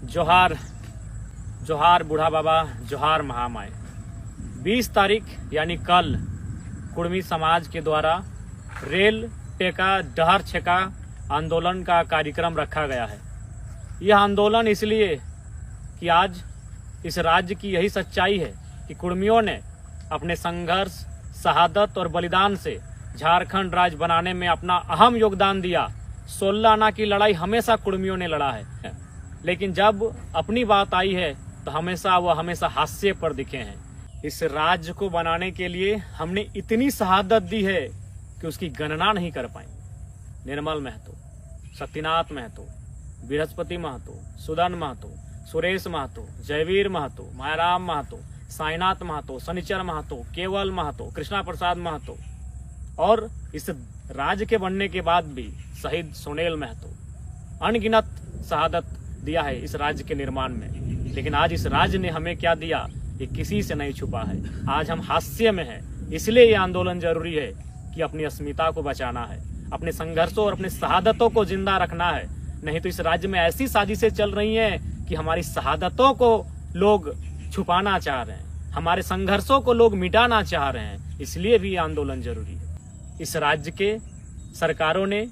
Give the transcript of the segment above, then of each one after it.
जोहार जोहार बूढ़ा बाबा, जोहार महामाए। 20 तारीख यानी कल कुर्मी समाज के द्वारा रेल टेका डहर छेका आंदोलन का कार्यक्रम रखा गया है। यह आंदोलन इसलिए कि आज इस राज्य की यही सच्चाई है कि कुर्मियों ने अपने संघर्ष, शहादत और बलिदान से झारखंड राज्य बनाने में अपना अहम योगदान दिया। 16 आना की लड़ाई हमेशा कुर्मियों ने लड़ा है, लेकिन जब अपनी बात आई है तो हमेशा हाशिए पर दिखे हैं। इस राज्य को बनाने के लिए हमने इतनी शहादत दी है कि उसकी गणना नहीं कर पाए। निर्मल महतो, सत्यनाथ महतो, बृहस्पति महतो, सुदन महतो, सुरेश महतो, जयवीर महतो, मायाराम महतो, साईनाथ महतो, शनिचर महतो, केवल महतो, कृष्णा प्रसाद महतो और इस राज्य के बनने के बाद भी शहीद सोनेल महतो, अनगिनत शहादत दिया है इस राज्य के निर्माण में। लेकिन आज इस राज्य ने हमें क्या दिया, ये किसी से नहीं छुपा है। आज हम हाशिए में हैं, इसलिए ये आंदोलन जरूरी है कि अपनी अस्मिता को बचाना है, अपने संघर्षों और अपने शहादतों को जिंदा रखना है। नहीं तो इस राज्य में ऐसी साजिशें चल रही हैं कि हमारी शहादतों को लोग छुपाना चाह रहे हैं, हमारे संघर्षों को लोग मिटाना चाह रहे हैं। इसलिए भी आंदोलन जरूरी है। इस राज्य के सरकारों ने,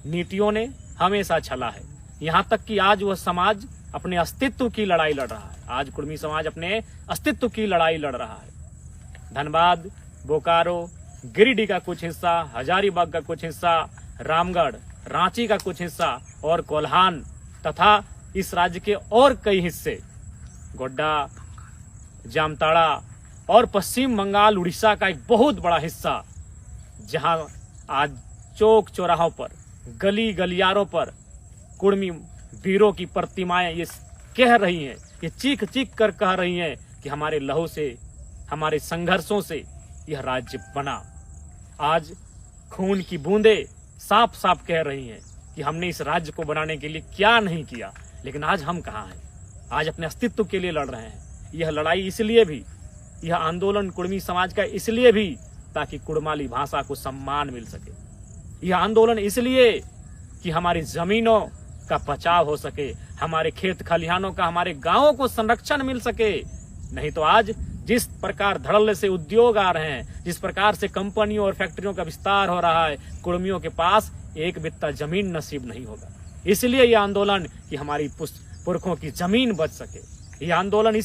नीतियों ने हमेशा छला है, यहाँ तक कि आज वह समाज अपने अस्तित्व की लड़ाई लड़ रहा है। आज कुर्मी समाज अपने अस्तित्व की लड़ाई लड़ रहा है। धनबाद, बोकारो, गिरिडीह का कुछ हिस्सा, हजारीबाग का कुछ हिस्सा, रामगढ़, रांची का कुछ हिस्सा और कोल्हान तथा इस राज्य के और कई हिस्से, गोड्डा, जामताड़ा और पश्चिम बंगाल, उड़ीसा का एक बहुत बड़ा हिस्सा, जहां आज चौक चौराहों पर, गली गलियारों पर कुर्मी वीरों की प्रतिमाएं ये कह रही हैं, ये चीख चीख कर कह रही हैं कि हमारे लहू से, हमारे संघर्षों से यह राज्य बना। आज खून की बूंदें साफ साफ कह रही हैं कि हमने इस राज्य को बनाने के लिए क्या नहीं किया। लेकिन आज हम कहाँ हैं? आज अपने अस्तित्व के लिए लड़ रहे हैं। यह लड़ाई इसलिए भी, यह आंदोलन कुर्मी समाज का इसलिए भी ताकि कुड़माली भाषा को सम्मान मिल सके। यह आंदोलन इसलिए कि हमारी जमीनों का बचाव हो सके, हमारे खेत खलिहानों का, हमारे गांवों को संरक्षण मिल सके। नहीं तो आज जिस प्रकार धड़ल्ले से उद्योग आ रहे हैं, जिस प्रकार से कंपनियों और फैक्ट्रियों का विस्तार हो रहा है, कुर्मियों के पास एक बित्ता जमीन नसीब नहीं होगा। इसलिए यह आंदोलन कि हमारी पुरखों की जमीन बच सके। यह आंदोलन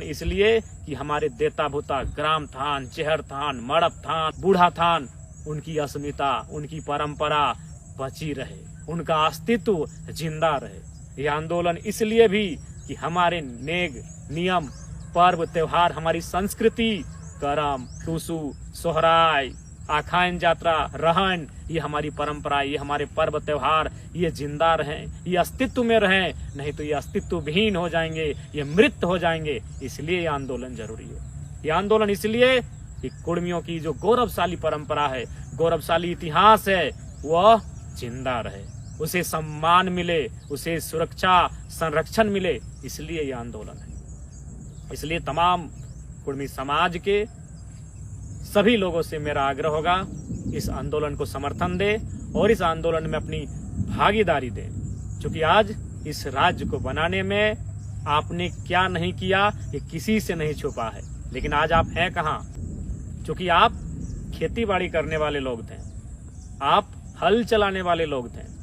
इसलिए कि हमारे देता भूता ग्राम थान, चेहर थान, मड़प थान, बूढ़ा थान, उनकी अस्मिता, उनकी परंपरा बची रहे, उनका अस्तित्व जिंदा रहे। यह आंदोलन इसलिए भी कि हमारे नेग, नियम, पर्व, त्योहार, हमारी संस्कृति, करम, टूसू, सोहराय, आखान यात्रा, रहन, ये हमारी परंपरा, ये हमारे पर्व त्योहार, ये जिंदा रहें, ये अस्तित्व में रहें। नहीं तो ये अस्तित्व विहीन हो जाएंगे, ये मृत हो जाएंगे। इसलिए ये आंदोलन जरूरी है। ये आंदोलन इसलिए कि कुर्मियों की जो गौरवशाली परंपरा है, गौरवशाली इतिहास है, वह जिंदा रहे, उसे सम्मान मिले, उसे सुरक्षा, संरक्षण मिले। इसलिए ये आंदोलन है। इसलिए तमाम कुर्मी समाज के सभी लोगों से मेरा आग्रह होगा, इस आंदोलन को समर्थन दे और इस आंदोलन में अपनी भागीदारी दे। क्योंकि आज इस राज्य को बनाने में आपने क्या नहीं किया, ये किसी से नहीं छुपा है। लेकिन आज आप हैं कहाँ? क्योंकि आप खेती बाड़ी करने वाले लोग थे, आप हल चलाने वाले लोग थे,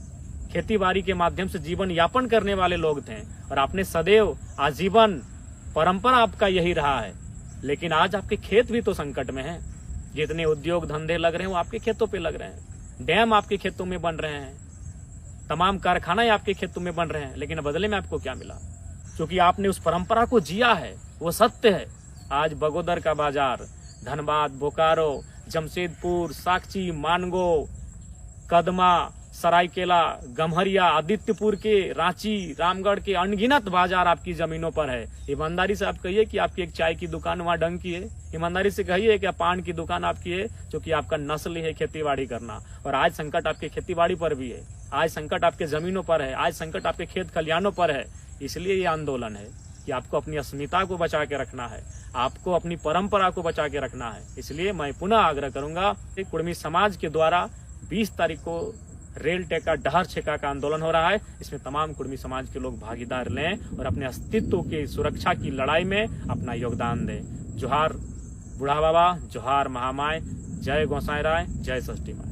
खेती बाड़ी के माध्यम से जीवन यापन करने वाले लोग थे और आपने सदैव आजीवन परंपरा आपका यही रहा है। लेकिन आज आपके खेत भी तो संकट में हैं। जितने उद्योग धंधे लग रहे हैं वो आपके खेतों पे लग रहे हैं, डैम आपके खेतों में बन रहे हैं, तमाम कारखाने आपके खेतों में बन रहे हैं। लेकिन बदले में आपको क्या मिला? क्योंकि आपने उस परंपरा को जिया है, वो सत्य है। आज बगोदर का बाजार, धनबाद, बोकारो, जमशेदपुर, साकची, मानगो, कदमा, सरायकेला, गम्हरिया, आदित्यपुर के, रांची, रामगढ़ के अनगिनत बाजार आपकी जमीनों पर है। ईमानदारी से आप कहिए कि आपकी एक चाय की दुकान वहाँ डंग की है। ईमानदारी से कहिए कि पान की दुकान आपकी है, क्योंकि आपका नस्ल है खेतीबाड़ी करना। और आज संकट आपके खेतीबाड़ी पर भी है, आज संकट आपके जमीनों पर है, आज संकट आपके खेत खलिहानों पर है। इसलिए ये आंदोलन है कि आपको अपनी अस्मिता को बचा के रखना है, आपको अपनी परंपरा को बचा के रखना है। इसलिए मैं पुनः आग्रह करूंगा कि कुर्मी समाज के द्वारा 20 तारीख को रेल टेका डहर छेका का आंदोलन हो रहा है। इसमें तमाम कुर्मी समाज के लोग भागीदार लें और अपने अस्तित्व की सुरक्षा की लड़ाई में अपना योगदान दें। जोहार बूढ़ा बाबा, जोहार महामाय, जय गोसाई राय, जय षष्ठी माई।